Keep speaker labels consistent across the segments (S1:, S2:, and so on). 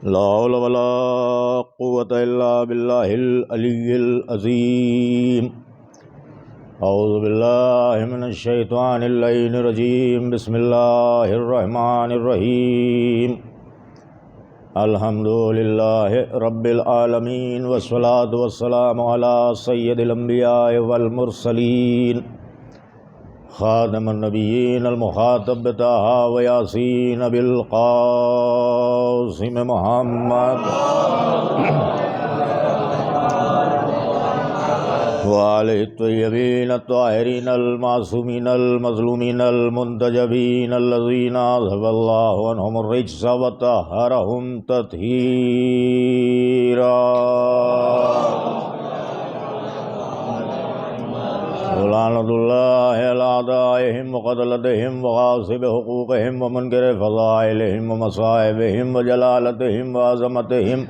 S1: لا حول ولا قوة الا باللہ العلی العظیم۔ اعوذ باللہ من الشیطان اللعین الرجیم۔ بسم اللہ الرحمن الرحیم۔ الحمد للہ رب العالمین والصلاة والسلام علی سید الانبیاء والمرسلین، خاتم النبیین المخاطب طٰہٰ و یاسین بالقاسم محمد وآلہ الطیبین الطاہرین المعصومین المظلومین المنتجبین الذین اذھب اللہ عنہم الرجس وطہرہم تطہیرا۔ لعنت اللہ علی اعدائہم وقتلتہم وغاصب حقوقہم ومنکر فضائلہم ومصائبہم وجلالتہم وعظمتہم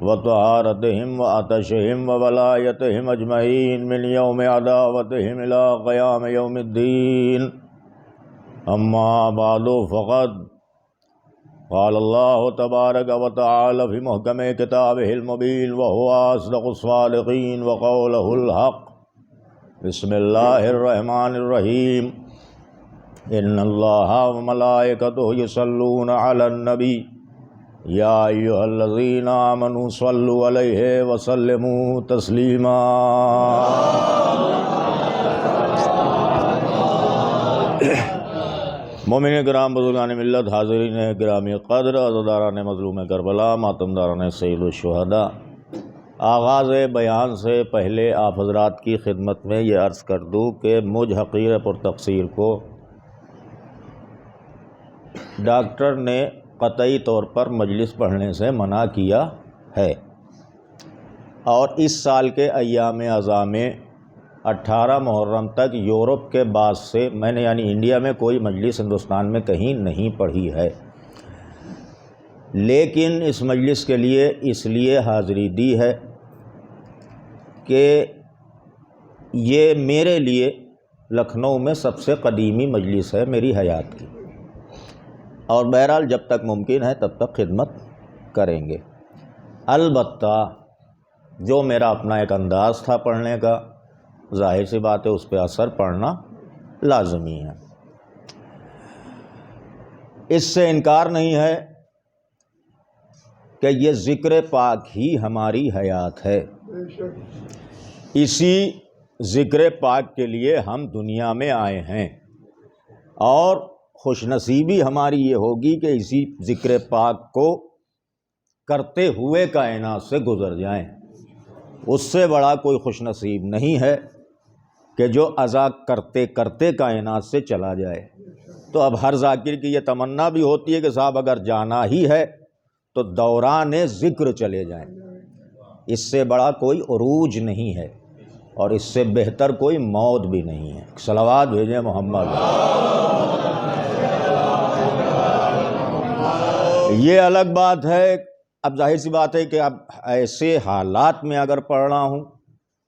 S1: وطہارتہم وعطشہم وولایتہم اجمعین من یوم عداوتہم الی قیام یوم الدین۔ اما بعد فقد قال اللہ تبارک وتعالی فی محکم کتابہ المبین وہو اصدق الصادقین وقولہ الحق۔ بسم اللہ الرحمن الرحیم۔ ان اللہ وملائکتہ یصلون علی النبی یا ایھا الذین آمنوا صلوا علیہ وسلموا تسلیما۔ مومنین کرام، بزرگان ملت، حاضرین گرامی قدر، عزاداران مظلوم کربلا، ماتمداران سید الشہداء، آغاز بیان سے پہلے آپ حضرات کی خدمت میں یہ عرض کر دوں کہ مجھ حقیر پر تقصیر کو ڈاکٹر نے قطعی طور پر مجلس پڑھنے سے منع کیا ہے، اور اس سال کے ایام اعضاء میں 18 محرم تک یورپ کے بعد سے میں نے یعنی انڈیا میں کوئی مجلس ہندوستان میں کہیں نہیں پڑھی ہے، لیکن اس مجلس کے لیے اس لیے حاضری دی ہے کہ یہ میرے لیے لکھنؤ میں سب سے قدیمی مجلس ہے میری حیات کی، اور بہرحال جب تک ممکن ہے تب تک خدمت کریں گے۔ البتہ جو میرا اپنا ایک انداز تھا پڑھنے کا، ظاہر سی بات ہے اس پہ اثر پڑنا لازمی ہے، اس سے انکار نہیں ہے کہ یہ ذکر پاک ہی ہماری حیات ہے۔ اسی ذکر پاک کے لیے ہم دنیا میں آئے ہیں، اور خوش نصیبی ہماری یہ ہوگی کہ اسی ذکر پاک کو کرتے ہوئے کائنات سے گزر جائیں۔ اس سے بڑا کوئی خوش نصیب نہیں ہے کہ جو اذا کرتے کرتے کائنات سے چلا جائے۔ تو اب ہر ذاکر کی یہ تمنا بھی ہوتی ہے کہ صاحب اگر جانا ہی ہے تو دوران ذکر چلے جائیں، اس سے بڑا کوئی عروج نہیں ہے، اور اس سے بہتر کوئی موت بھی نہیں ہے۔ صلوات بھیجیں محمد۔ یہ الگ بات ہے، اب ظاہر سی بات ہے کہ اب ایسے حالات میں اگر پڑھ رہا ہوں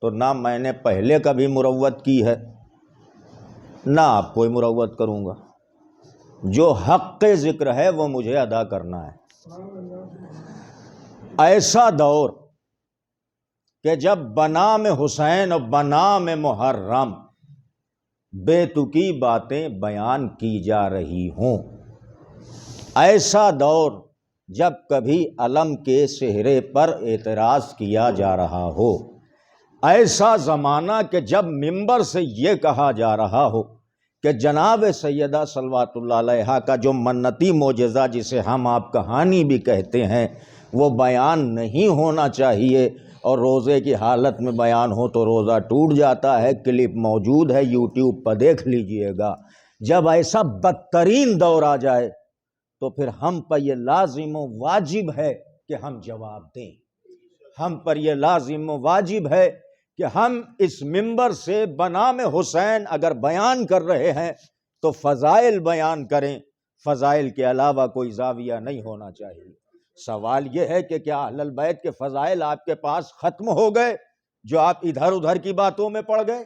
S1: تو نہ میں نے پہلے کبھی مروت کی ہے نہ آپ کوئی مروت کروں گا، جو حق ذکر ہے وہ مجھے ادا کرنا ہے۔ ایسا دور کہ جب بنام حسین و بنام محرم بے تکی باتیں بیان کی جا رہی ہوں، ایسا دور جب کبھی علم کے سہرے پر اعتراض کیا جا رہا ہو، ایسا زمانہ کہ جب منبر سے یہ کہا جا رہا ہو کہ جناب سیدہ صلوات اللہ علیہا کا جو منتی معجزہ جسے ہم آپ کہانی بھی کہتے ہیں وہ بیان نہیں ہونا چاہیے، اور روزے کی حالت میں بیان ہو تو روزہ ٹوٹ جاتا ہے۔ کلپ موجود ہے یوٹیوب پر، دیکھ لیجئے گا۔ جب ایسا بدترین دور آ جائے تو پھر ہم پر یہ لازم و واجب ہے کہ ہم جواب دیں۔ ہم پر یہ لازم و واجب ہے کہ ہم اس منبر سے بنام حسین اگر بیان کر رہے ہیں تو فضائل بیان کریں، فضائل کے علاوہ کوئی زاویہ نہیں ہونا چاہیے۔ سوال یہ ہے کہ کیا اہل البیت کے فضائل آپ کے پاس ختم ہو گئے جو آپ ادھر ادھر کی باتوں میں پڑ گئے؟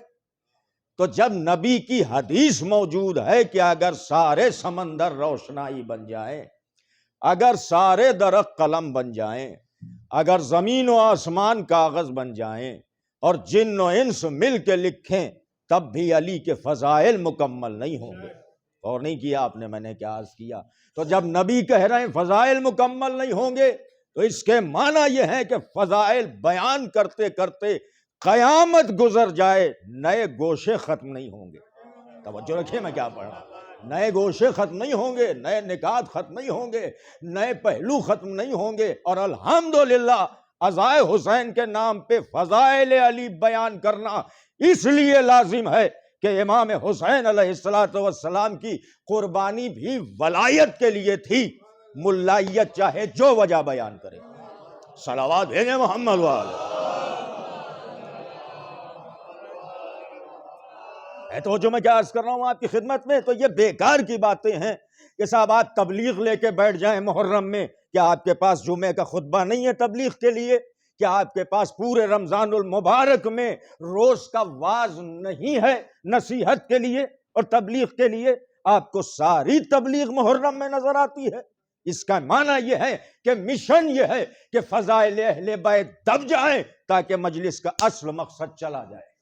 S1: تو جب نبی کی حدیث موجود ہے کہ اگر سارے سمندر روشنائی بن جائیں، اگر سارے درخت قلم بن جائیں، اگر زمین و آسمان کاغذ بن جائیں اور جن و انس مل کے لکھیں، تب بھی علی کے فضائل مکمل نہیں ہوں گے۔ اور نہیں کیا آپ نے، میں نے کیا عرض کیا؟ تو جب نبی کہہ رہے ہیں فضائل مکمل نہیں ہوں گے، تو اس کے معنی یہ ہے کہ فضائل بیان کرتے کرتے قیامت گزر جائے، نئے گوشے ختم نہیں ہوں گے۔ توجہ رکھیے میں کیا پڑھ رہا ہوں۔ نئے گوشے ختم نہیں ہوں گے، نئے نکات ختم نہیں ہوں گے، نئے پہلو ختم نہیں ہوں گے۔ اور الحمدللہ عزائے حسین کے نام پہ فضائل علی بیان کرنا اس لیے لازم ہے کہ امام حسین علیہ السلام کی قربانی بھی ولایت کے لیے تھی، ملائیت چاہے جو وجہ بیان کرے۔ صلوات بھیجیں محمد والے۔ تو جو میں کیا عرض کر رہا ہوں آپ کی خدمت میں، تو یہ بیکار کی باتیں ہیں کہ صاحب آپ تبلیغ لے کے بیٹھ جائیں محرم میں۔ کیا آپ کے پاس جمعے کا خطبہ نہیں ہے تبلیغ کے لیے؟ کیا آپ کے پاس پورے رمضان المبارک میں روز کا واعظ نہیں ہے نصیحت کے لیے اور تبلیغ کے لیے؟ آپ کو ساری تبلیغ محرم میں نظر آتی ہے۔ اس کا معنی یہ ہے کہ مشن یہ ہے کہ فضائل اہل بیت دب جائیں تاکہ مجلس کا اصل مقصد چلا جائے۔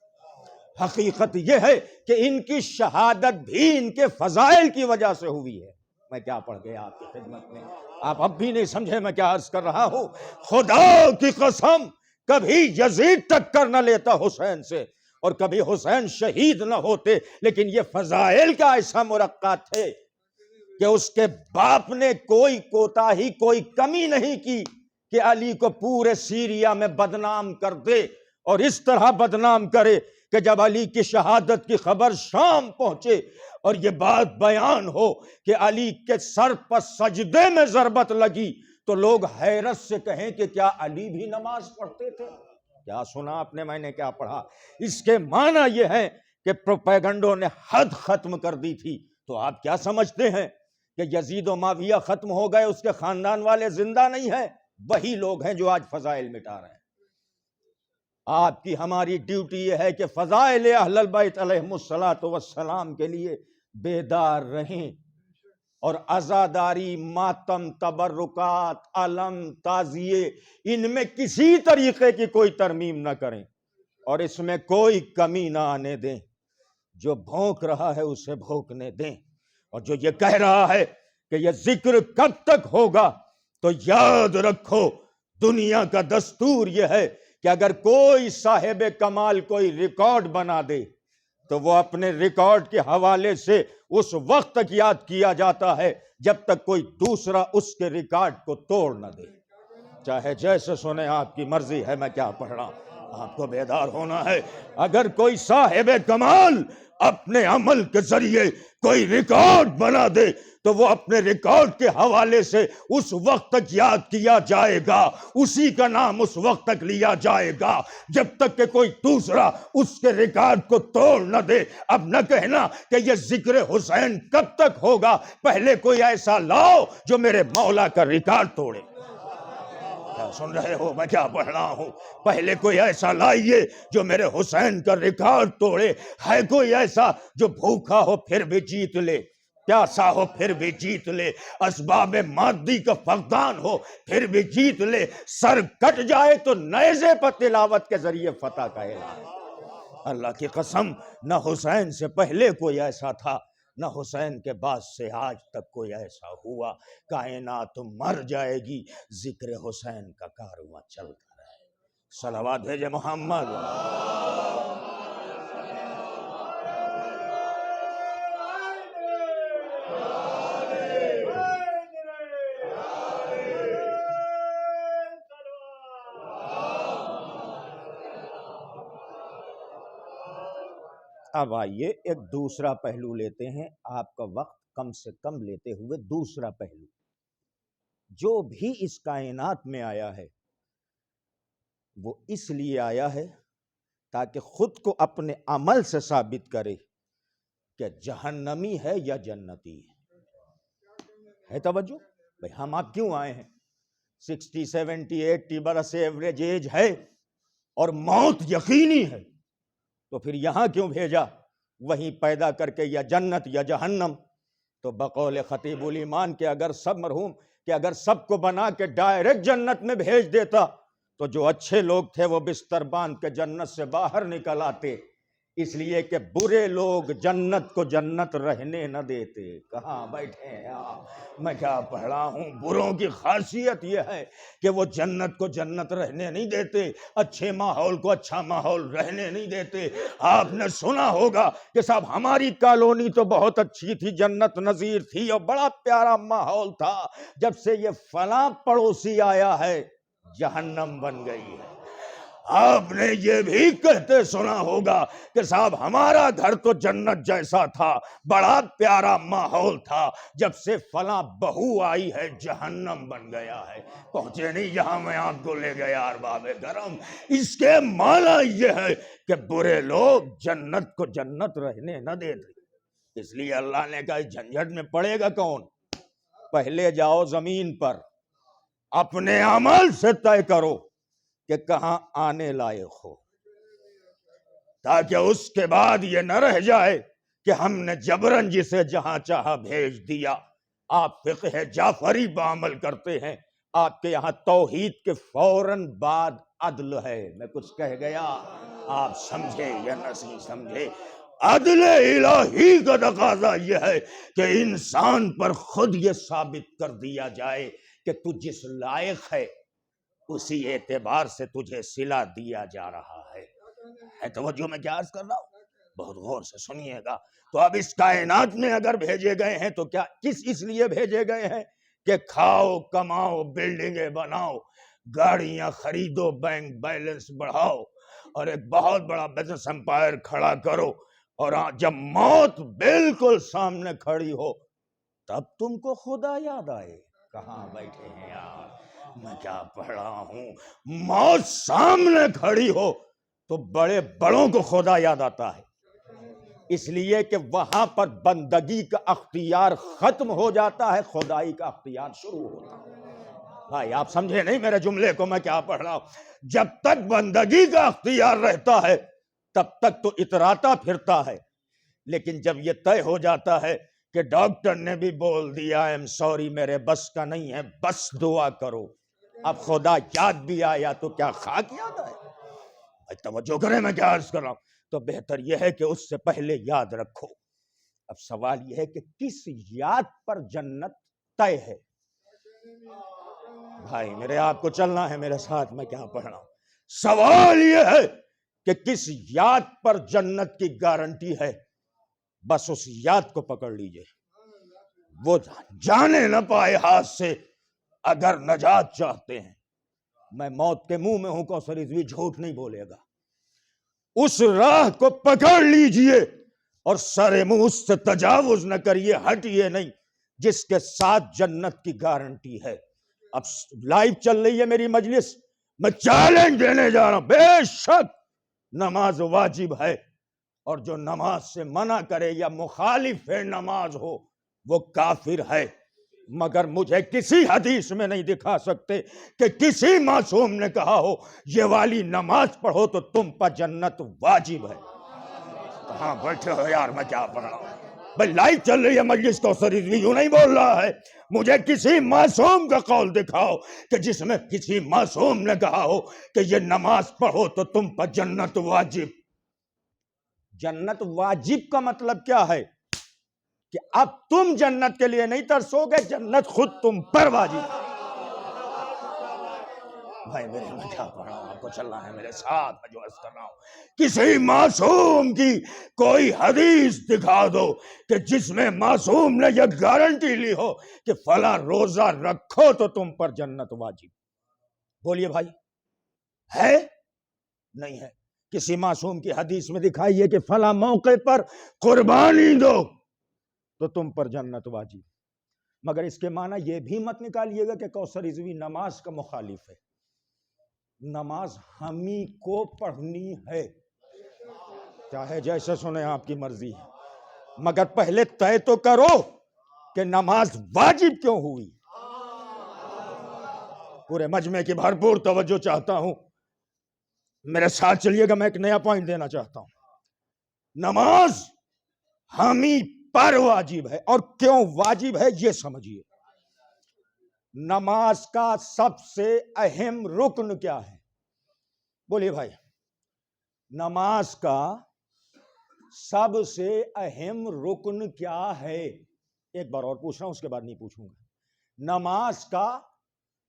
S1: حقیقت یہ ہے کہ ان کی شہادت بھی ان کے فضائل کی وجہ سے ہوئی ہے۔ میں کیا پڑھ گیا آپ کی خدمت میں؟ آپ اب بھی نہیں سمجھے میں کیا عرض کر رہا ہوں؟ خدا کی قسم کبھی یزید ٹکر نہ لیتا حسین سے، اور کبھی حسین شہید نہ ہوتے، لیکن یہ فضائل کا ایسا مرقع تھے کہ اس کے باپ نے کوئی کوتاہی، کوئی کمی نہیں کی کہ علی کو پورے سیریا میں بدنام کر دے، اور اس طرح بدنام کرے کہ جب علی کی شہادت کی خبر شام پہنچے اور یہ بات بیان ہو کہ علی کے سر پر سجدے میں ضربت لگی، تو لوگ حیرت سے کہیں کہ کیا علی بھی نماز پڑھتے تھے؟ کیا سنا آپ نے؟ میں نے کیا پڑھا؟ اس کے معنی یہ ہے کہ پروپیگنڈوں نے حد ختم کر دی تھی۔ تو آپ کیا سمجھتے ہیں کہ یزید و معاویہ ختم ہو گئے، اس کے خاندان والے زندہ نہیں ہیں؟ وہی لوگ ہیں جو آج فضائل مٹا رہے ہیں۔ آپ کی ہماری ڈیوٹی یہ ہے کہ فضائل اہل البیت علیہم السلام کے لیے بیدار رہیں، اور عزاداری، ماتم، تبرکات، علم، تعزیے، ان میں کسی طریقے کی کوئی ترمیم نہ کریں، اور اس میں کوئی کمی نہ آنے دیں۔ جو بھونک رہا ہے اسے بھونکنے دیں، اور جو یہ کہہ رہا ہے کہ یہ ذکر کب تک ہوگا، تو یاد رکھو دنیا کا دستور یہ ہے کہ اگر کوئی صاحب کمال کوئی ریکارڈ بنا دے تو وہ اپنے ریکارڈ کے حوالے سے اس وقت تک یاد کیا جاتا ہے جب تک کوئی دوسرا اس کے ریکارڈ کو توڑ نہ دے۔ چاہے جیسے سنیں، آپ کی مرضی ہے، میں کیا پڑھ رہا ہوں۔ آپ کو بیدار ہونا ہے۔ اگر کوئی صاحب کمال اپنے عمل کے ذریعے کوئی ریکارڈ بنا دے تو وہ اپنے ریکارڈ کے حوالے سے اس وقت تک یاد کیا جائے گا، اسی کا نام اس وقت تک لیا جائے گا جب تک کہ کوئی دوسرا اس کے ریکارڈ کو توڑ نہ دے۔ اب نہ کہنا کہ یہ ذکر حسین کب تک ہوگا، پہلے کوئی ایسا لاؤ جو میرے مولا کا ریکارڈ توڑے۔ کیا سن رہے ہو میں کیا پڑھ رہا ہوں؟ پہلے کوئی ایسا لائیے جو میرے حسین کا ریکارڈ توڑے۔ ہے کوئی ایسا جو بھوکا ہو پھر بھی جیت لے، پیاسا ہو پھر بھی جیت لے، اسباب مادی کا فقدان ہو پھر بھی جیت لے، سر کٹ جائے تو نیزے پر تلاوت کے ذریعے فتح کا اعلان۔ اللہ کی قسم، نہ حسین سے پہلے کوئی ایسا تھا، نہ حسین کے بعد سے آج تک کوئی ایسا ہوا۔ کائنات مر جائے گی، ذکر حسین کا کارواں چلتا رہے۔ صلوات بھیجے محمد۔ اب آئیے ایک دوسرا پہلو لیتے ہیں، آپ کا وقت کم سے کم لیتے ہوئے۔ دوسرا پہلو، جو بھی اس کائنات میں آیا ہے وہ اس لیے آیا ہے تاکہ خود کو اپنے عمل سے ثابت کرے کہ جہنمی ہے یا جنتی ہے۔ توجہ بھئی، ہم آپ کیوں آئے ہیں؟ 60 70 80 برس ایوریج ایج ہے اور موت یقینی ہے، تو پھر یہاں کیوں بھیجا؟ وہیں پیدا کر کے یا جنت یا جہنم۔ تو بقول خطیب الایمان کے اگر سب مرحوم کہ اگر سب کو بنا کے ڈائریکٹ جنت میں بھیج دیتا تو جو اچھے لوگ تھے وہ بستر باندھ کے جنت سے باہر نکل آتے، اس لیے کہ برے لوگ جنت کو جنت رہنے نہ دیتے۔ کہاں بیٹھے ہیں آپ؟ میں کیا پڑھ رہا ہوں؟ بروں کی خاصیت یہ ہے کہ وہ جنت کو جنت رہنے نہیں دیتے، اچھے ماحول کو اچھا ماحول رہنے نہیں دیتے۔ آپ نے سنا ہوگا کہ صاحب ہماری کالونی تو بہت اچھی تھی، جنت نظیر تھی اور بڑا پیارا ماحول تھا، جب سے یہ فلاں پڑوسی آیا ہے جہنم بن گئی ہے۔ آپ نے یہ بھی کہتے سنا ہوگا کہ صاحب ہمارا گھر تو جنت جیسا تھا، بڑا پیارا ماحول تھا، جب سے فلاں بہو آئی ہے جہنم بن گیا ہے۔ پہنچے نہیں جہاں میں آپ کو لے گیا ارباب کرم۔ اس کے معنی یہ ہے کہ برے لوگ جنت کو جنت رہنے نہ دیتے، اس لیے اللہ نے کہا جھنجھٹ میں پڑے گا کون؟ پہلے جاؤ زمین پر، اپنے عمل سے طے کرو کہ کہاں آنے لائق ہو، تاکہ اس کے بعد یہ نہ رہ جائے کہ ہم نے جبرن جسے جہاں چاہا بھیج دیا۔ آپ فقہ جعفری بعمل کرتے ہیں، آپ کے یہاں توحید کے فوراً بعد عدل ہے۔ میں کچھ کہہ گیا، آپ سمجھے یا نہیں سمجھے؟ عدل الہی کا تقاضا یہ ہے کہ انسان پر خود یہ ثابت کر دیا جائے کہ تو جس لائق ہے اسی اعتبار سے تجھے صلہ دیا جا رہا ہے توجہ میں کیا عرض کر رہا ہوں؟ بہت غور سے سنیے گا۔ تو اب اس کائنات میں اگر بھیجے گئے ہیں تو کیا اس لیے بھیجے گئے ہیں کہ کھاؤ کماؤ بلڈنگیں بناؤ گاڑیاں خریدو بینک بیلنس بڑھاؤ اور ایک بہت بڑا بزنس امپائر کھڑا کرو، اور جب موت بالکل سامنے کھڑی ہو تب تم کو خدا یاد آئے۔ کہاں بیٹھے ہیں یار؟ میں کیا پڑھ رہا ہوں؟ موت سامنے کھڑی ہو تو بڑے بڑوں کو خدا یاد آتا ہے، اس لیے کہ وہاں پر بندگی کا اختیار ختم ہو جاتا ہے، خدائی کا اختیار شروع ہوتا ہے۔ بھائی آپ سمجھے نہیں میرے جملے کو؟ میں کیا پڑھ رہا ہوں؟ جب تک بندگی کا اختیار رہتا ہے تب تک تو اتراتا پھرتا ہے، لیکن جب یہ طے ہو جاتا ہے کہ ڈاکٹر نے بھی بول دیا ایم سوری میرے بس کا نہیں ہے، بس دعا کرو، اب خدا یاد بھی آیا تو کیا خاک یاد آئے؟ توجہ کریں میں کیا عرض کر رہا ہوں؟ تو بہتر یہ ہے کہ اس سے پہلے یاد رکھو۔ اب سوال یہ ہے کہ کس یاد پر جنت طے ہے؟ بھائی میرے آپ کو چلنا ہے میرے ساتھ، میں کیا پڑھ رہا ہوں؟ سوال یہ ہے کہ کس یاد پر جنت کی گارنٹی ہے؟ بس اس یاد کو پکڑ لیجئے، وہ جانے نہ پائے ہاتھ سے اگر نجات چاہتے ہیں۔ میں موت کے منہ میں ہوں، کوثر رضوی جھوٹ نہیں بولے گا۔ اس راہ کو پکڑ لیجئے اور سارے منہ اس سے تجاوز نہ کریے، ہٹیے نہیں، جس کے ساتھ جنت کی گارنٹی ہے۔ اب لائیو چل رہی ہے میری مجلس، میں چیلنج دینے جا رہا ہوں، بے شک نماز واجب ہے، اور جو نماز سے منع کرے یا مخالف نماز ہو وہ کافر ہے، مگر مجھے کسی حدیث میں نہیں دکھا سکتے کہ کسی معصوم نے کہا ہو یہ والی نماز پڑھو تو تم پر جنت واجب ہے۔ کہاں بیٹھے ہو یار؟ میں کیا پڑھ رہا ہوں؟ بھائی لائیو چل رہی ہے مجلس، کوثر رضوی یوں نہیں بول رہا ہے۔ مجھے کسی معصوم کا قول دکھاؤ کہ جس میں کسی معصوم نے کہا ہو کہ یہ نماز پڑھو تو تم پر جنت واجب۔ جنت واجب کا مطلب کیا ہے؟ کہ اب تم جنت کے لیے نہیں ترسو گے، جنت خود تم پر واجب۔ بھائی میرے میں کیا پڑھ رہا ہوں؟ آپ کو چلنا ہے میرے ساتھ، میں جو عرض کر رہا ہوں۔ کسی معصوم کی کوئی حدیث دکھا دو کہ جس میں معصوم نے یہ گارنٹی لی ہو کہ فلاں روزہ رکھو تو تم پر جنت واجب۔ بولیے بھائی، ہے؟ نہیں ہے۔ کسی معصوم کی حدیث میں دکھائیے کہ فلاں موقع پر قربانی دو تو تم پر جنت واجب۔ مگر اس کے معنی یہ بھی مت نکالیے گا کہ کوثر رضوی نماز کا مخالف ہے۔ نماز ہمیں کو پڑھنی ہے، چاہے جیسے سنیں آپ کی مرضی ہے، مگر پہلے طے تو کرو کہ نماز واجب کیوں ہوئی۔ پورے مجمع کی بھرپور توجہ چاہتا ہوں، میرے ساتھ چلیے گا، میں ایک نیا پوائنٹ دینا چاہتا ہوں۔ نماز ہمیں پر واجب ہے، اور کیوں واجب ہے یہ سمجھیے۔ نماز کا سب سے اہم رکن کیا ہے؟ بولیے بھائی، نماز کا سب سے اہم رکن کیا ہے؟ ایک بار اور پوچھ رہا ہوں، اس کے بعد نہیں پوچھوں گا۔ نماز کا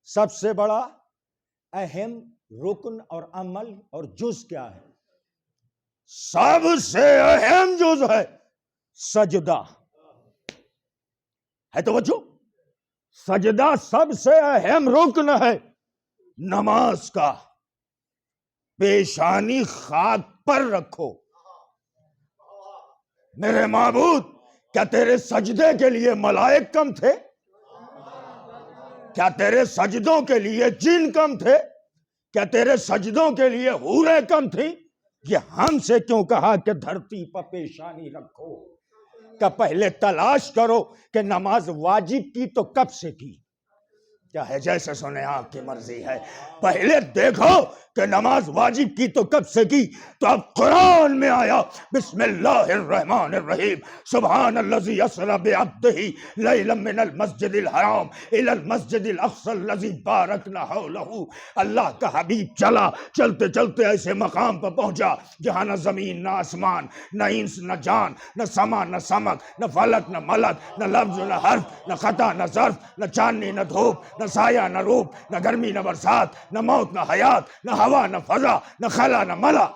S1: سب سے بڑا اہم رکن اور عمل اور جز کیا ہے؟ سب سے اہم جز ہے سجدہ۔ ہے توجہ؟ سجدہ سب سے اہم رکن ہے نماز کا۔ پیشانی خاک پر رکھو، میرے معبود کیا تیرے سجدے کے لیے ملائک کم تھے؟ کیا تیرے سجدوں کے لیے جن کم تھے؟ کیا تیرے سجدوں کے لیے حوریں کم تھیں؟ یہ ہم سے کیوں کہا کہ دھرتی پر پیشانی رکھو؟ کہ پہلے تلاش کرو کہ نماز واجب کی تو کب سے کی؟ کیا ہے؟ جیسے سنے آپ کی مرضی ہے۔ پہلے دیکھو کہ نماز واجب کی تو کب سے کی؟ تو اب قرآن میں آیا بسم اللہ الرحمن الرحیم، سبحان الذی اسری بعبدہ لیلا من المسجد الحرام الی المسجد الاقصی الذی بارکنا حولہ۔ اللہ کا حبیب چلا، چلتے چلتے ایسے مقام پر پہنچا جہاں نہ زمین نہ آسمان، نہ انس نہ جان، نہ سما نہ سمک، نہ فلک نہ ملک، نہ لفظ نہ حرف، نہ خطا نہ ظرف، نہ چاندنی نہ دھوپ، نہ سایہ نہ روپ، نہ گرمی نہ برسات، نہ موت نہ حیات، نہ ہوا نہ فضا، نہ خلا نہ ملا۔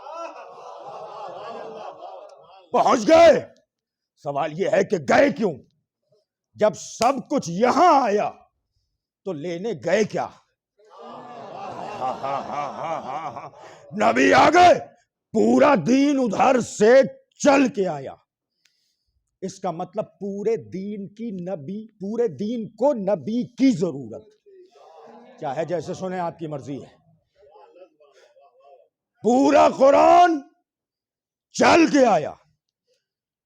S1: پہنچ گئے۔ سوال یہ ہے کہ گئے کیوں؟ جب سب کچھ یہاں آیا تو لینے گئے کیا؟ نبی آ گئے، پورا دین ادھر سے چل کے آیا۔ اس کا مطلب پورے دین کو نبی کی ضرورت کیا ہے؟ جیسے سنیں آپ کی مرضی ہے۔ پورا قرآن چل کے آیا،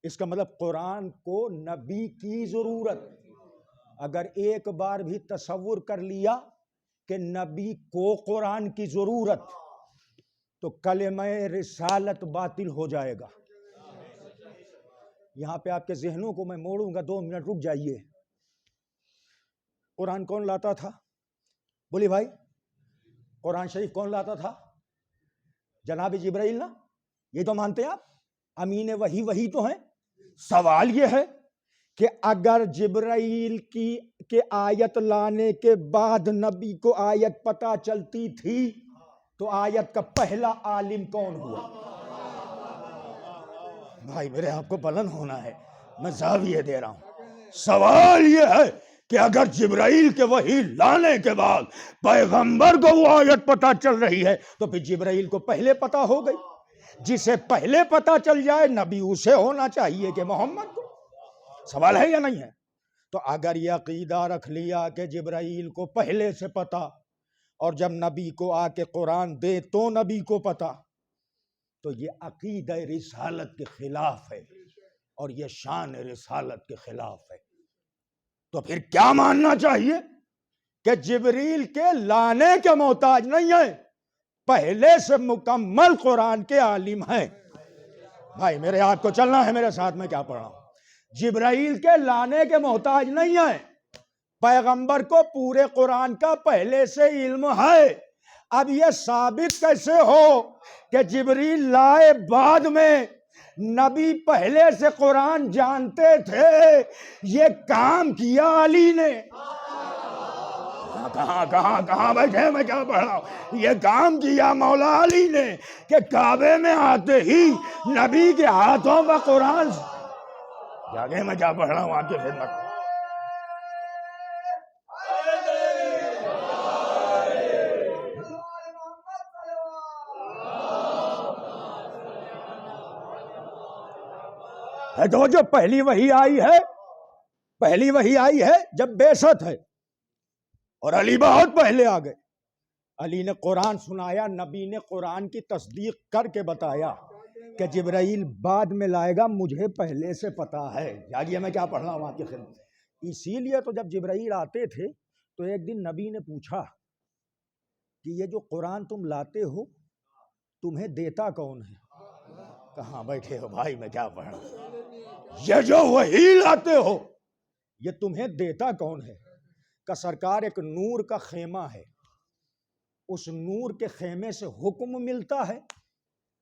S1: اس کا مطلب قرآن کو نبی کی ضرورت۔ اگر ایک بار بھی تصور کر لیا کہ نبی کو قرآن کی ضرورت تو کلمہ رسالت باطل ہو جائے گا۔ یہاں پہ آپ کے ذہنوں کو میں موڑوں گا، 2 منٹ رک جائیے۔ قرآن کون لاتا تھا؟ بولی بھائی، قرآن شریف کون لاتا تھا؟ جناب جبرائیل نا، یہ تو مانتے ہیں آپ؟ امین وحی تو ہیں۔ سوال یہ ہے کہ اگر جبرائیل کے آیت لانے کے بعد نبی کو آیت پتہ چلتی تھی تو آیت کا پہلا عالم کون ہوا؟ بھائی میرے آپ کو بلند ہونا ہے، میں زاویہ دے رہا ہوں۔ سوال یہ ہے کہ اگر جبرائیل کے وحی لانے کے بعد پیغمبر کو وہ آیت پتہ چل رہی ہے تو پھر جبرائیل کو پہلے پتہ ہو گئی۔ جسے پہلے پتہ چل جائے نبی اسے ہونا چاہیے کہ محمد کو۔ سوال ہے یا نہیں ہے؟ تو اگر یہ عقیدہ رکھ لیا کہ جبرائیل کو پہلے سے پتہ اور جب نبی کو آ کے قرآن دے تو نبی کو پتہ، تو یہ عقیدہ رسالت کے خلاف ہے اور یہ شان رسالت کے خلاف ہے۔ تو پھر کیا ماننا چاہیے؟ کہ جبریل کے لانے کے محتاج نہیں ہے، پہلے سے مکمل قرآن کے عالم ہیں۔ بھائی میرے آپ کو چلنا ہے میرے ساتھ، میں کیا پڑھ رہا ہوں؟ جبرائیل کے لانے کے محتاج نہیں ہے، پیغمبر کو پورے قرآن کا پہلے سے علم ہے۔ اب یہ ثابت کیسے ہو کہ جبریل لائے بعد میں، نبی پہلے سے قرآن جانتے تھے؟ یہ کام کیا علی نے۔ کہاں بیٹھے؟ میں کیا پڑھ رہا ہوں؟ یہ کام کیا مولا علی نے کہ کعبے میں آتے ہی نبی کے ہاتھوں کا قرآن جاگے۔ میں کیا پڑھ رہا ہوں آپ کی خدمت؟ ہے تو جو پہلی وحی آئی ہے جب بعثت ہے، اور علی بہت پہلے آ گئے۔ علی نے قرآن سنایا، نبی نے قرآن کی تصدیق کر کے بتایا کہ جبرائیل بعد میں لائے گا، مجھے پہلے سے پتا ہے۔ جاگیے میں کیا پڑھ رہا ہوں آپ کی خدمت۔ اسی لیے تو جب جبرائیل آتے تھے تو ایک دن نبی نے پوچھا کہ یہ جو قرآن تم لاتے ہو تمہیں دیتا کون ہے؟ کہاں بیٹھے ہو بھائی؟ میں کیا پڑھ رہا ہوں؟ یہ جو وحی لاتے ہو یہ تمہیں دیتا کون ہے؟
S2: کہ سرکار ایک نور کا خیمہ ہے، اس نور کے خیمے سے حکم ملتا ہے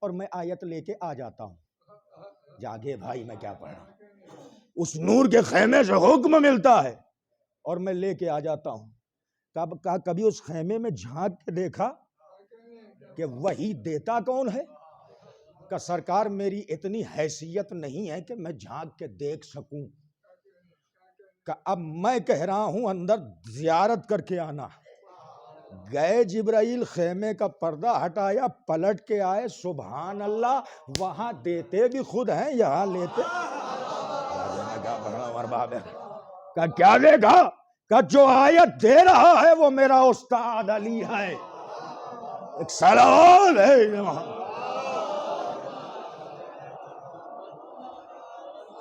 S2: اور میں آیت لے کے آ جاتا ہوں. جاگے بھائی، میں کیا پڑھ رہا ہوں؟ اس نور کے خیمے سے حکم ملتا ہے اور میں لے کے آ جاتا ہوں. کبھی اس خیمے میں جھانک کے دیکھا کہ وہی دیتا کون ہے؟ کہ سرکار میری اتنی حیثیت نہیں ہے کہ میں جھانک کے دیکھ سکوں، کہ اب میں کہہ رہا ہوں اندر زیارت کر کے آنا. گئے جبرائیل، خیمے کا پردہ ہٹایا، پلٹ کے آئے، سبحان اللہ، وہاں دیتے بھی خود ہیں، یہاں لیتے. کہ کیا دیکھا؟ کہ جو آیت دے رہا ہے وہ میرا استاد علی ہے. ایک سوال ہے.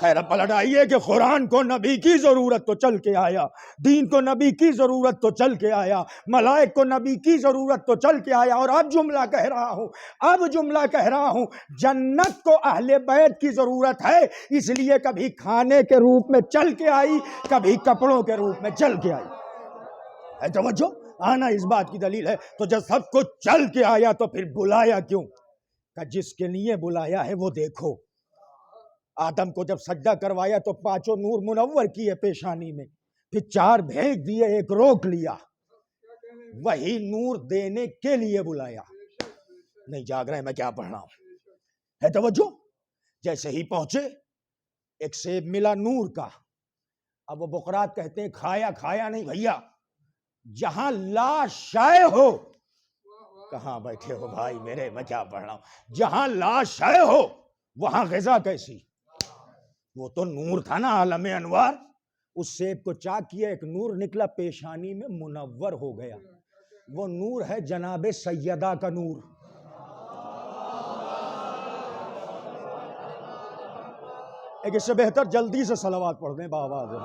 S2: خیر پلٹ آئیے کہ قرآن کو نبی کی ضرورت تو چل کے آیا، دین کو نبی کی ضرورت تو چل کے آیا، ملائک کو نبی کی ضرورت تو چل کے آیا. اور اب جملہ کہہ رہا ہوں جنت کو اہل بیت کی ضرورت ہے، اس لیے کبھی کھانے کے روپ میں چل کے آئی، کبھی کپڑوں کے روپ میں چل کے آئی. ہے توجہ؟ آنا اس بات کی دلیل ہے. تو جب سب کچھ چل کے آیا تو پھر بلایا کیوں؟ کہ جس کے لیے بلایا ہے وہ دیکھو. آدم کو جب سجدہ کروایا تو 5 نور منور کیے پیشانی میں، پھر 4 بھیج دیے، 1 روک لیا. وہی نور دینے کے لیے بلایا. نہیں جاگ رہے، میں کیا پڑھ رہا ہوں؟ ہے توجہ؟ جیسے ہی پہنچے، ایک سیب ملا نور کا. اب وہ بقرات کہتے ہیں کھایا نہیں بھیا، جہاں لا شے ہو. کہاں بیٹھے ہو بھائی میرے، میں کیا پڑھ رہا ہوں؟ جہاں لا شے ہو وہاں غذا کیسی؟ وہ تو نور تھا نا، عالم انوار. اس سیب کو چاک کیا، ایک نور نکلا پیشانی میں، منور ہو گیا. وہ نور ہے جناب سیدہ کا نور. ایک اس سے بہتر جلدی سے صلوات پڑھ دیں باآواز.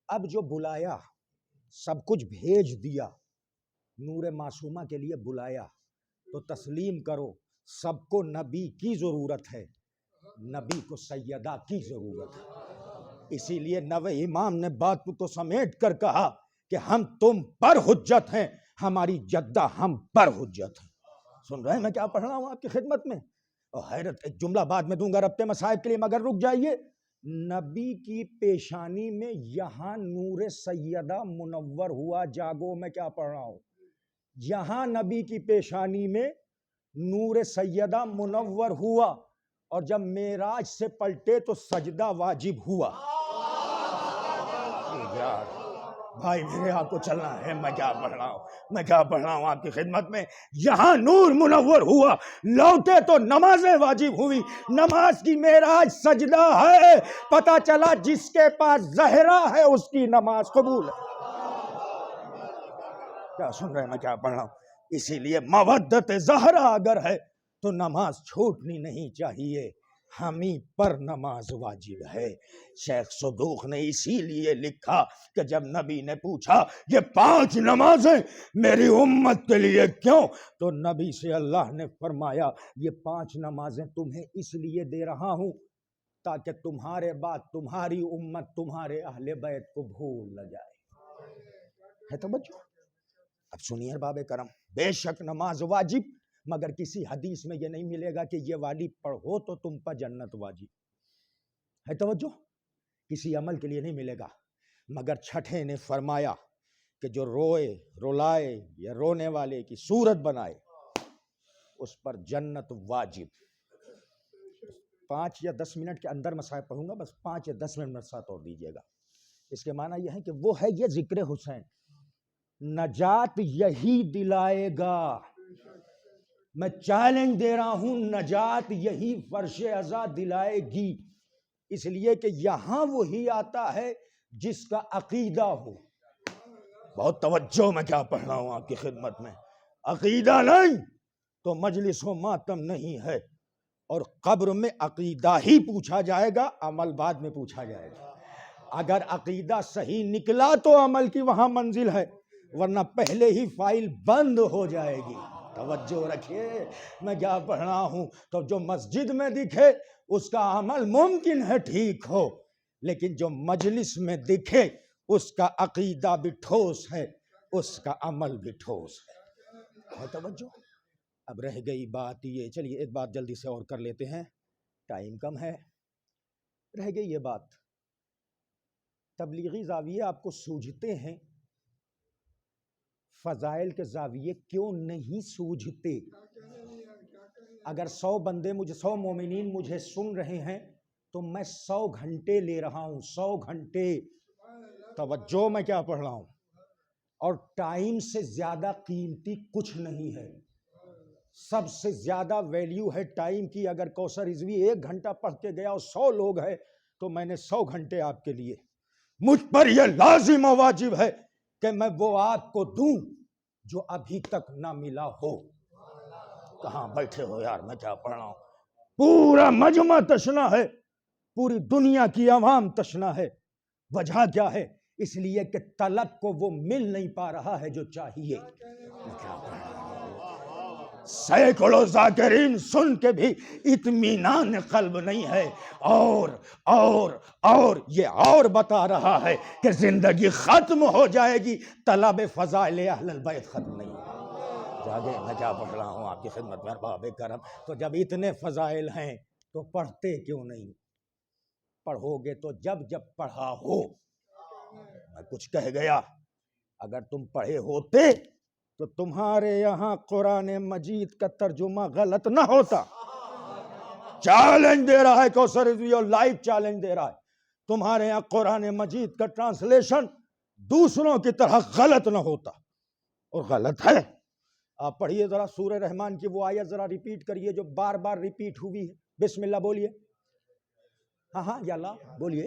S2: اب جو بلایا، سب کچھ بھیج دیا، نور معصومہ کے لیے بلایا، تو تسلیم کرو سب کو نبی کی ضرورت ہے، نبی کو سیدہ کی ضرورت ہے. اسی لیے نوے امام نے بات کو سمیٹ کر کہا کہ ہم تم پر حجت ہیں، ہماری جدہ ہم پر حجت ہے. سن رہے ہیں میں کیا پڑھ رہا ہوں آپ کی خدمت میں؟ اور حیرت، ایک جملہ بعد میں دوں گا ربط مصائب کے لیے، مگر رک جائیے. نبی کی پیشانی میں یہاں نور سیدہ منور ہوا. جاگو، میں کیا پڑھ رہا ہوں؟ یہاں نبی کی پیشانی میں نور سیدہ منور ہوا، اور جب معراج سے پلٹے تو سجدہ واجب ہوا. بھائی میرے، آپ کو چلنا ہے. میں کیا پڑھ رہا ہوں آپ کی خدمت میں؟ یہاں نور منور ہوا، لوٹے تو نمازیں واجب ہوئی. نماز کی معراج سجدہ ہے. پتہ چلا جس کے پاس زہرا ہے اس کی نماز قبول ہے. کیا سن رہے ہیں میں کیا پڑھ رہا ہوں؟ اسی لیے مودت زہرا اگر ہے تو نماز چھوٹنی نہیں چاہیے، ہمیں پر نماز واجب ہے. شیخ صدوق نے اسی لیے لکھا کہ جب نبی نے پوچھا یہ 5 نمازیں میری امت کے لیے کیوں، تو نبی سے اللہ نے فرمایا یہ 5 نمازیں تمہیں اس لیے دے رہا ہوں تاکہ تمہارے بعد تمہاری امت تمہارے اہل بیت کو بھول نہ جائے. ہے تو بچوں؟ اب سنیے باب کرم، بے شک نماز واجب، مگر کسی حدیث میں یہ نہیں ملے گا کہ یہ والی پڑھو تو تم پر جنت واجب ہے. توجہ؟ کسی عمل کے لیے نہیں ملے گا. مگر چھٹے نے فرمایا کہ جو روئے، رولائے یا رونے والے کی صورت بنائے اس پر جنت واجب. 5 یا 10 منٹ کے اندر مسائل پڑھوں گا، بس 5 یا 10 منٹ ساتھ اور دیجیے گا. اس کے معنی یہ ہے کہ وہ ہے یہ ذکر حسین، نجات یہی دلائے گا. میں چیلنج دے رہا ہوں، نجات یہی فرش ازا دلائے گی. اس لیے کہ یہاں وہی آتا ہے جس کا عقیدہ ہو. بہت توجہ، میں کیا پڑھ رہا ہوں آپ کی خدمت میں. عقیدہ نہیں تو مجلس و ماتم نہیں ہے. اور قبر میں عقیدہ ہی پوچھا جائے گا، عمل بعد میں پوچھا جائے گا. اگر عقیدہ صحیح نکلا تو عمل کی وہاں منزل ہے، ورنہ پہلے ہی فائل بند ہو جائے گی۔ توجہ رکھیے میں کیا پڑھ رہا ہوں۔ تو جو مسجد میں دکھے اس کا عمل ممکن ہے ٹھیک ہو، لیکن جو مجلس میں دکھے اس کا عقیدہ بھی ٹھوس ہے، اس کا عمل بھی ٹھوس ہے۔ توجہ۔ اب رہ گئی بات یہ، چلیے ایک بات جلدی سے اور کر لیتے ہیں، ٹائم کم ہے۔ رہ گئی یہ بات، تبلیغی زاویے آپ کو سوجھتے ہیں، فضائل کے زاویے کیوں نہیں سوجھتے؟ اگر 100 بندے 100 مومنین مجھے سن رہے ہیں تو میں 100 گھنٹے لے رہا ہوں، 100 گھنٹے۔ توجہ میں کیا پڑھ رہا ہوں، اور ٹائم سے زیادہ قیمتی کچھ نہیں ہے۔ سب سے زیادہ ویلیو ہے ٹائم کی۔ اگر کوثر رضوی 1 گھنٹہ پڑھ کے گیا اور 100 لوگ ہیں تو میں نے 100 گھنٹے آپ کے لیے۔ مجھ پر یہ لازم و واجب ہے کہ میں وہ آپ کو دوں جو ابھی تک نہ ملا ہو۔ کہاں بیٹھے ہو یار، میں کیا پڑھ رہا ہوں۔ پورا مجمع تشنا ہے، پوری دنیا کی عوام تشنا ہے۔ وجہ کیا ہے؟ اس لیے کہ طلب کو وہ مل نہیں پا رہا ہے جو چاہیے۔ سینکڑوں ذاکرین سن کے بھی اطمینان قلب نہیں ہے، اور یہ اور بتا رہا ہے کہ زندگی ختم ہو جائے گی، طلب فضائل اہل البیت ختم نہیں ہے۔ جاگے میں کیا پڑھ رہا ہوں آپ کی خدمت میں ارباب کرم۔ تو جب اتنے فضائل ہیں تو پڑھتے کیوں نہیں؟ پڑھو گے تو جب پڑھا ہو۔ میں کچھ کہہ گیا، اگر تم پڑھے ہوتے تو تمہارے یہاں قرآن مجید کا ترجمہ غلط نہ ہوتا۔ چیلنج دے رہا ہے کوثر رضوی، اور لائیو چیلنج دے رہا ہے، تمہارے یہاں قرآن مجید کا ٹرانسلیشن دوسروں کی طرح غلط نہ ہوتا، اور غلط ہے۔ آپ پڑھیے ذرا سورہ رحمان کی وہ آیت، ذرا ریپیٹ کریے جو بار بار ریپیٹ ہوئی ہے۔ بسم اللہ بولیے، ہاں یا اللہ بولیے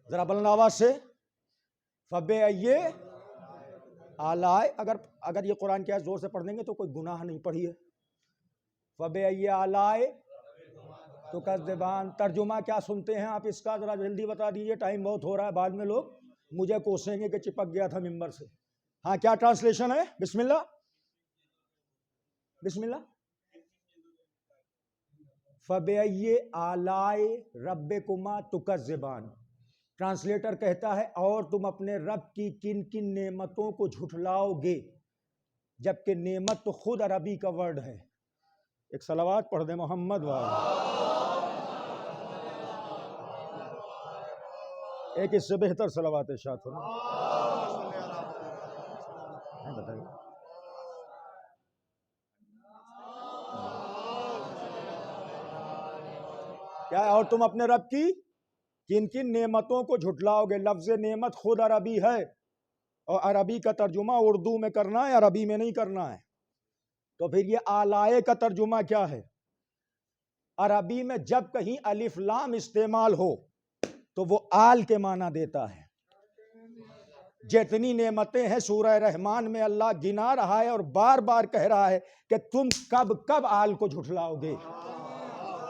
S2: ذرا بلند آواز سے۔ فَبِأَيِّ آلاء، اگر یہ قرآن کی آیت زور سے پڑھ دیں گے تو کوئی گناہ نہیں، پڑھیے۔ فَبِأَيِّ آلاء تُكَذِّبَانِ، ترجمہ کیا سنتے ہیں آپ اس کا؟ ذرا جلدی بتا دیجئے، ٹائم بہت ہو رہا ہے، بعد میں لوگ مجھے کوسیں گے کہ چپک گیا تھا ممبر سے۔ ہاں کیا ٹرانسلیشن ہے؟ بسم اللہ، بسم اللہ۔ فَبِأَيِّ آلَاءِ رَبِّكُمَا تُكَذِّبَانِ، ٹرانسلیٹر کہتا ہے اور تم اپنے رب کی کن کن نعمتوں کو جھٹلاؤ گے، جبکہ نعمت تو خود عربی کا ورڈ ہے۔ ایک صلوات پڑھ دیں محمد والا۔ ایک اس سے بہتر صلوات ارشاد فرمائیں۔ بتائیے کیا ہے؟ اور تم اپنے رب کی کن کن نعمتوں کو جھٹلاؤ گے۔ لفظ نعمت خود عربی ہے، اور عربی کا ترجمہ اردو میں کرنا ہے، عربی میں نہیں کرنا ہے۔ تو پھر یہ آلائے کا ترجمہ کیا ہے؟ عربی میں جب کہیں الف لام استعمال ہو تو وہ آل کے معنی دیتا ہے۔ جتنی نعمتیں ہیں سورہ رحمان میں اللہ گنا رہا ہے اور بار بار کہہ رہا ہے کہ تم کب آل کو جھٹلاؤ گے۔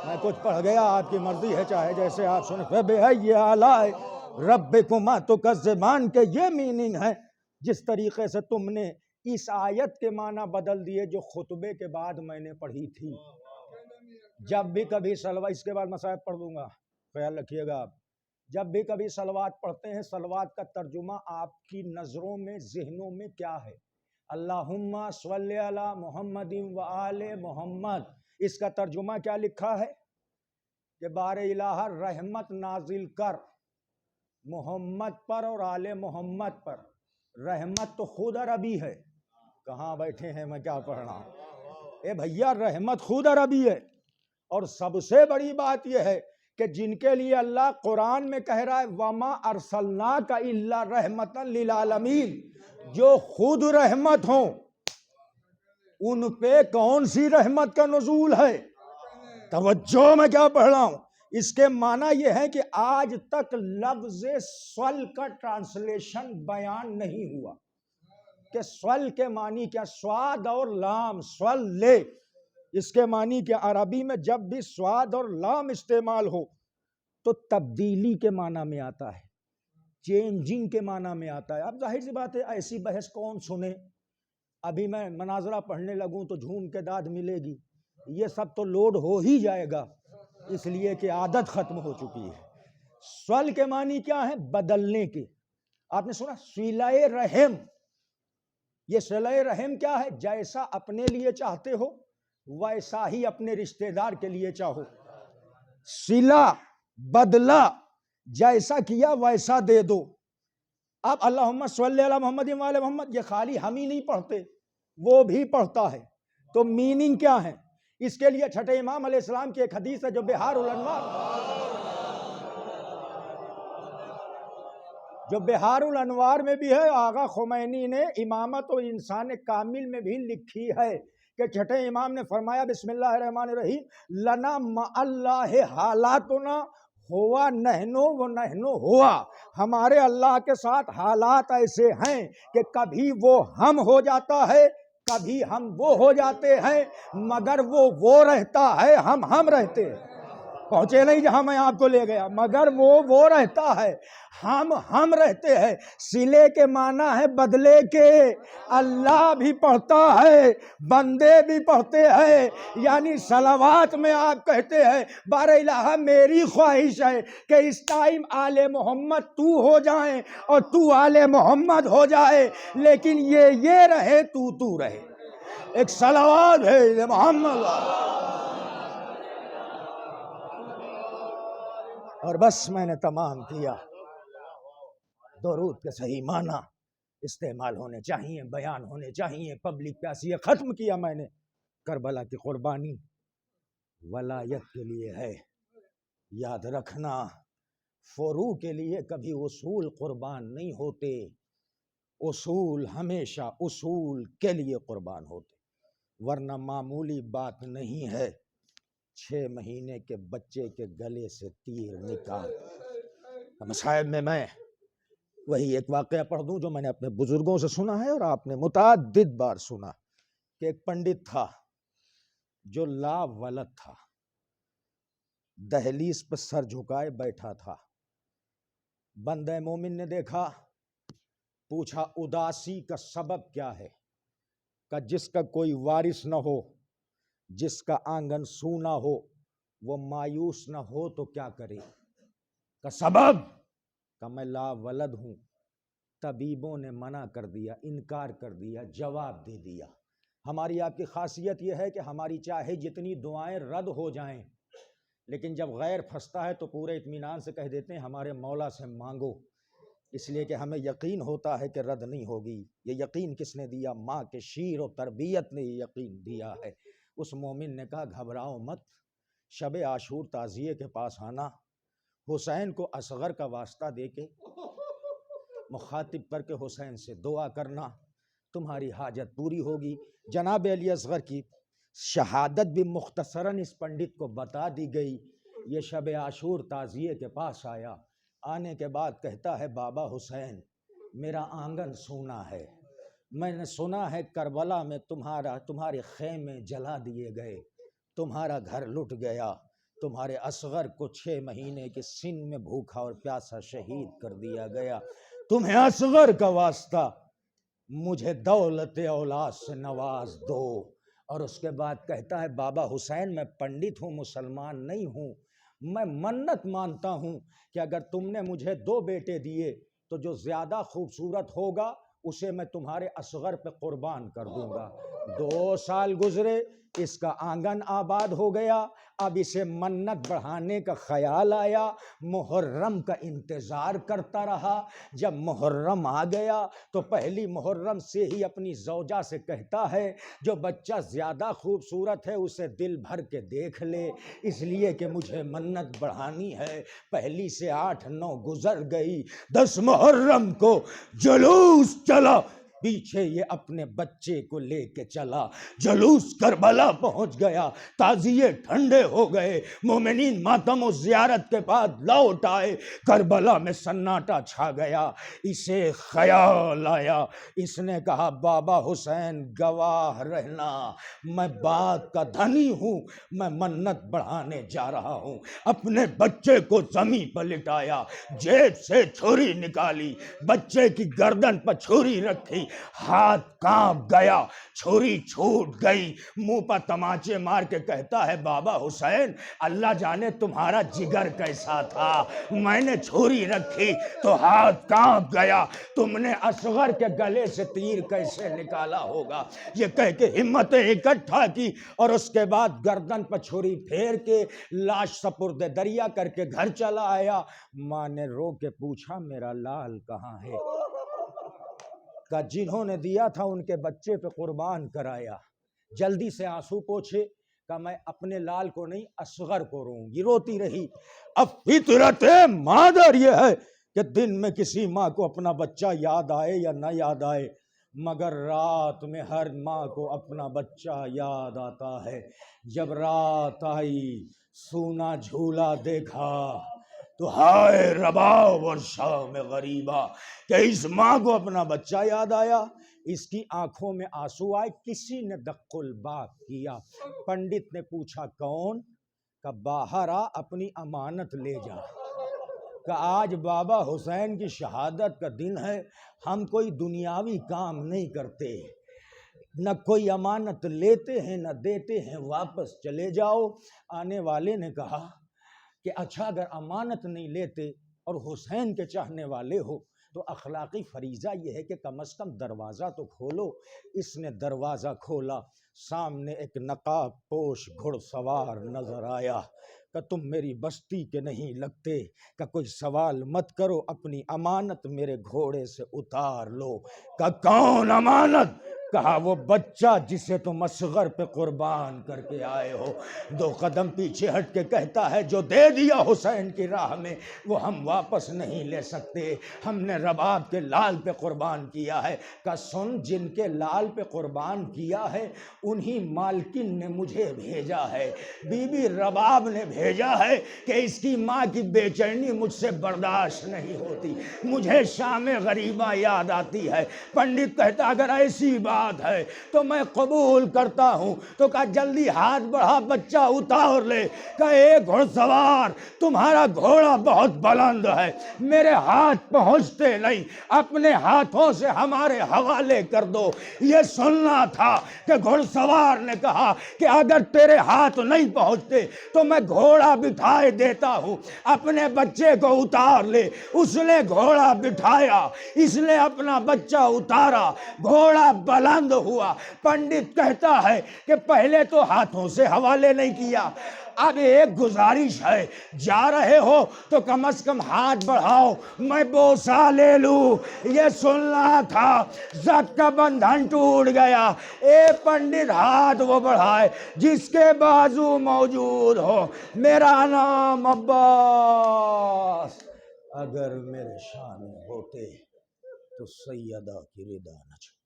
S2: میں کچھ پڑھ گیا، آپ کی مرضی ہے، چاہے جیسے آپ سنیں۔ فَبِأَيِّ آلَاءِ رَبِّكُمَا تُكَذِّبَانِ کے یہ میننگ ہے جس طریقے سے تم نے اس آیت کے معنی بدل دیے جو خطبے کے بعد میں نے پڑھی تھی۔ جب بھی کبھی صلوات، اس کے بعد مصائب پڑھ دوں گا، خیال رکھیے گا آپ، جب بھی کبھی صلوات پڑھتے ہیں، صلوات کا ترجمہ آپ کی نظروں میں ذہنوں میں کیا ہے؟ اللہم صلی علی محمد و آل محمد، اس کا ترجمہ کیا لکھا ہے کہ بار الہ رحمت نازل کر محمد پر اور آل محمد پر۔ رحمت تو خود عربی ہے، کہاں بیٹھے ہیں، میں کیا پڑھ رہا ہوں؟ اے بھیا رحمت خود عربی ہے، اور سب سے بڑی بات یہ ہے کہ جن کے لیے اللہ قرآن میں کہہ رہا ہے وَمَا أَرْسَلْنَاكَ إِلَّا رَحْمَةً لِلْعَالَمِينَ، جو خود رحمت ہوں، ان پہ کون سی رحمت کا نزول ہے؟ توجہ میں کیا پڑھ رہا ہوں؟ اس کے معنی یہ ہے کہ آج تک لفظ سول کا ٹرانسلیشن بیان نہیں ہوا کہ سول کے معنی کیا، سواد اور لام، سول لے، اس کے معنی کہ عربی میں جب بھی سواد اور لام استعمال ہو تو تبدیلی کے معنی میں آتا ہے۔ چینجنگ کے معنی میں آتا ہے. اب ظاہر سی بات ہے ایسی بحث کون سنے. ابھی میں مناظرہ پڑھنے لگوں تو جھوم کے داد ملے گی. یہ سب تو لوڈ ہو ہی جائے گا اس لیے کہ عادت ختم ہو چکی ہے. سول کے معنی کیا ہے؟ بدلنے کے. آپ نے سنا صلہ رحم. یہ صلہ رحم کیا ہے؟ جیسا اپنے لیے چاہتے ہو ویسا ہی اپنے رشتہ دار کے لیے چاہو. صلہ بدلہ جیسا کیا ویسا دے دو. اب اللہم صلی علی محمد وعلی محمد یہ خالی ہم ہی نہیں پڑھتے، وہ بھی پڑھتا ہے. تو میننگ کیا ہے اس کے لیے؟ چھٹے امام علیہ السلام کی ایک حدیث ہے جو بہار الانوار میں بھی ہے. آغا خمینی نے امامت و انسان کامل میں بھی لکھی ہے کہ چھٹے امام نے فرمایا بسم اللہ الرحمن الرحیم لنا مع اللہ حالاتنا ہوا نہنو و نہنو ہوا. ہمارے اللہ کے ساتھ حالات ایسے ہیں کہ کبھی وہ ہم ہو جاتا ہے کبھی ہم وہ ہو جاتے ہیں، مگر وہ رہتا ہے ہم رہتے ہیں. پہنچے نہیں جہاں میں آپ کو لے گیا. مگر وہ رہتا ہے ہم رہتے ہیں. سلے کے معنی ہے بدلے کے. اللہ بھی پڑھتا ہے بندے بھی پڑھتے ہیں. یعنی صلوات میں آپ کہتے ہیں بار الہ میری خواہش ہے کہ اس ٹائم آل محمد تو ہو جائیں اور تو آل محمد ہو جائے، لیکن یہ رہے تو رہے. ایک صلوات ہے محمد. اور بس میں نے تمام کیا. درود کے صحیح معنی استعمال ہونے چاہیے، بیان ہونے چاہیے. پبلک پیاسی ختم کیا میں نے. کربلا کی قربانی ولایت کے لیے ہے، یاد رکھنا. فروع کے لیے کبھی اصول قربان نہیں ہوتے. اصول ہمیشہ اصول کے لیے قربان ہوتے، ورنہ معمولی بات نہیں ہے 6 مہینے کے بچے کے گلے سے تیر نکال. مصائب میں وہی ایک واقعہ پڑھ دوں جو میں نے اپنے بزرگوں سے سنا ہے اور آپ نے متعدد بار سنا کہ ایک پنڈت تھا جو لا ولد تھا، دہلیز پہ سر جھکائے بیٹھا تھا. بندہ مومن نے دیکھا، پوچھا اداسی کا سبب کیا ہے؟ کہ جس کا کوئی وارث نہ ہو، جس کا آنگن سونا ہو، وہ مایوس نہ ہو تو کیا کرے؟ کا سبب کہ میں لا ولد ہوں. طبیبوں نے منع کر دیا، انکار کر دیا، جواب دے دیا. ہماری آپ کی خاصیت یہ ہے کہ ہماری چاہے جتنی دعائیں رد ہو جائیں، لیکن جب غیر پھنستا ہے تو پورے اطمینان سے کہہ دیتے ہیں ہمارے مولا سے مانگو، اس لیے کہ ہمیں یقین ہوتا ہے کہ رد نہیں ہوگی. یہ یقین کس نے دیا؟ ماں کے شیر و تربیت نے یہ یقین دیا ہے. اس مومن نے کہا گھبراؤ مت، شب عاشور تعزیے کے پاس آنا، حسین کو اصغر کا واسطہ دے کے مخاطب کر کے حسین سے دعا کرنا، تمہاری حاجت پوری ہوگی. جناب علی اصغر کی شہادت بھی مختصراً اس پنڈت کو بتا دی گئی. یہ شب عاشور تعزیے کے پاس آیا. آنے کے بعد کہتا ہے بابا حسین میرا آنگن سونا ہے، میں نے سنا ہے کربلا میں تمہارے خیمے جلا دیے گئے، تمہارا گھر لٹ گیا، تمہارے اصغر کو 6 مہینے کے سن میں بھوکا اور پیاسا شہید کر دیا گیا. تمہیں اصغر کا واسطہ مجھے دولت اولاد سے نواز دو. اور اس کے بعد کہتا ہے بابا حسین میں پنڈت ہوں، مسلمان نہیں ہوں، میں منت مانتا ہوں کہ اگر تم نے مجھے 2 بیٹے دیے تو جو زیادہ خوبصورت ہوگا اسے میں تمہارے اصغر پہ قربان کر دوں گا. 2 سال گزرے، اس کا آنگن آباد ہو گیا. اب اسے منت بڑھانے کا خیال آیا، محرم کا انتظار کرتا رہا. جب محرم آ گیا تو پہلی محرم سے ہی اپنی زوجہ سے کہتا ہے جو بچہ زیادہ خوبصورت ہے اسے دل بھر کے دیکھ لے، اس لیے کہ مجھے منت بڑھانی ہے. پہلی سے 8-9 گزر گئی. 10 محرم کو جلوس چلا، پیچھے یہ اپنے بچے کو لے کے چلا، جلوس کربلا پہنچ گیا، تعزیے ٹھنڈے ہو گئے، مومنین ماتم و زیارت کے بعد لوٹ آئے، کربلا میں سناٹا چھا گیا۔ اسے خیال آیا، اس نے کہا بابا حسین گواہ رہنا، میں بات کا دھنی ہوں، میں منت بڑھانے جا رہا ہوں۔ اپنے بچے کو زمین پر لٹایا، جیب سے چھری نکالی، بچے کی گردن پر چھری رکھی، ہاتھ کانپ گیا، چھری چھوٹ گئی، منہ پر تماچے مار کے کہتا ہے بابا حسین اللہ جانے تمہارا جگر کیسا تھا، میں نے چھری رکھی تو ہاتھ کانپ گیا، تم نے اصغر کے گلے سے تیر کیسے نکالا ہوگا۔ یہ کہہ کے ہمتیں اکٹھا کی اور اس کے بعد گردن پر چھری پھیر کے لاش سپرد دریا کر کے گھر چلا آیا۔ ماں نے رو کے پوچھا میرا لال کہاں ہے؟ کہ جنہوں نے دیا تھا ان کے بچے پہ قربان کرایا۔ جلدی سے آنسو پوچھے کہ میں اپنے لال کو نہیں اصغر کو روں گی، روتی رہی۔ اب فطرت مادر یہ ہے کہ دن میں کسی ماں کو اپنا بچہ یاد آئے یا نہ یاد آئے، مگر رات میں ہر ماں کو اپنا بچہ یاد آتا ہے۔ جب رات آئی سونا جھولا دیکھا تو ہائے رباب اور شام غریبا، کہ اس ماں کو اپنا بچہ یاد آیا، اس کی آنکھوں میں آنسو آئے۔ کسی نے دق الباب کیا، پنڈت نے پوچھا کون؟ کہ باہر آ اپنی امانت لے جا، کہ آج بابا حسین کی شہادت کا دن ہے، ہم کوئی دنیاوی کام نہیں کرتے، نہ کوئی امانت لیتے ہیں نہ دیتے ہیں، واپس چلے جاؤ۔ آنے والے نے کہا کہ اچھا اگر امانت نہیں لیتے اور حسین کے چاہنے والے ہو تو اخلاقی فریضہ یہ ہے کہ کم از کم دروازہ تو کھولو۔ اس نے دروازہ کھولا، سامنے ایک نقاب پوش گھڑ سوار نظر آیا کہ تم میری بستی کے نہیں لگتے، کہ کوئی سوال مت کرو، اپنی امانت میرے گھوڑے سے اتار لو۔ کہ کون امانت؟ کہا وہ بچہ جسے تم اصغر پہ قربان کر کے آئے ہو۔ دو قدم پیچھے ہٹ کے کہتا ہے جو دے دیا حسین کی راہ میں وہ ہم واپس نہیں لے سکتے، ہم نے رباب کے لال پہ قربان کیا ہے۔ کہ سن جن کے لال پہ قربان کیا ہے انہی مالکن نے مجھے بھیجا ہے، بی بی رباب نے بھیجا ہے کہ اس کی ماں کی بے چینی مجھ سے برداشت نہیں ہوتی، مجھے شام غریبہ یاد آتی ہے۔ پنڈت کہتا اگر ایسی بات ہے تو میں قبول کرتا ہوں، تو کہا جلدی ہاتھ بڑھا بچہ اتار لے۔ کہ اے گھڑ سوار تمہارا گھوڑا بہت بلند ہے، میرے ہاتھ پہنچتے نہیں، اپنے ہاتھوں سے ہمارے حوالے کر دو۔ یہ سننا تھا کہ گھڑ سوار نے کہا کہ اگر تیرے ہاتھ نہیں پہنچتے تو میں گھوڑا بٹھائے دیتا ہوں، اپنے بچے کو اتار لے۔ اس نے گھوڑا بٹھایا، اس نے اپنا بچہ اتارا، گھوڑا بلند ہوا۔ پنڈت کہتا ہے کہ پہلے تو ہاتھوں سے حوالے نہیں کیا، اب ایک گزارش ہے، جا رہے ہو تو کم از کم ہاتھ بڑھاؤ میں بوسہ لے لوں۔ یہ سننا تھا، زد کا بندھن ٹوٹ گیا۔ اے پنڈت ہاتھ وہ بڑھائے جس کے بازو موجود ہو، میرا نام عباس، اگر میرے شان ہوتے تو سیدہ کی ردا نہ چھوڑ۔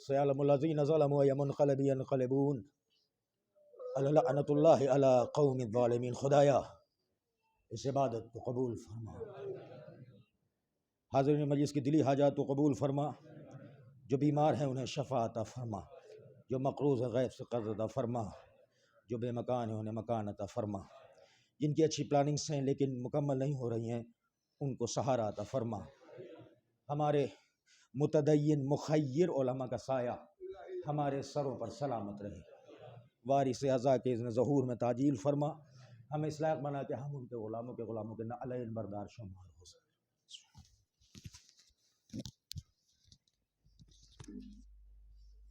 S2: سیعلم الذین ظلموا منقلب ینقلبون لعنت اللہ علی قوم الظالمین۔ خدایا اس عبادت کو قبول فرما، حاضرین مجلس کی دلی حاجات کو قبول فرما، جو بیمار ہیں انہیں شفا عطا فرما، جو مقروض غیب سے قرض عطا فرما، جو بے مکان ہیں انہیں مکان عطا فرما، جن کی اچھی پلاننگز ہیں لیکن مکمل نہیں ہو رہی ہیں ان کو سہارا عطا فرما۔ ہمارے متدین مخیر علماء کا سایہ ہمارے سروں پر سلامت رہے، وارث عزا کے اذن ظہور میں تعجیل فرما، ہمیں اس لائق بنا کہ ہم ان کے غلاموں کے نعلین بردار شمار ہو سکیں۔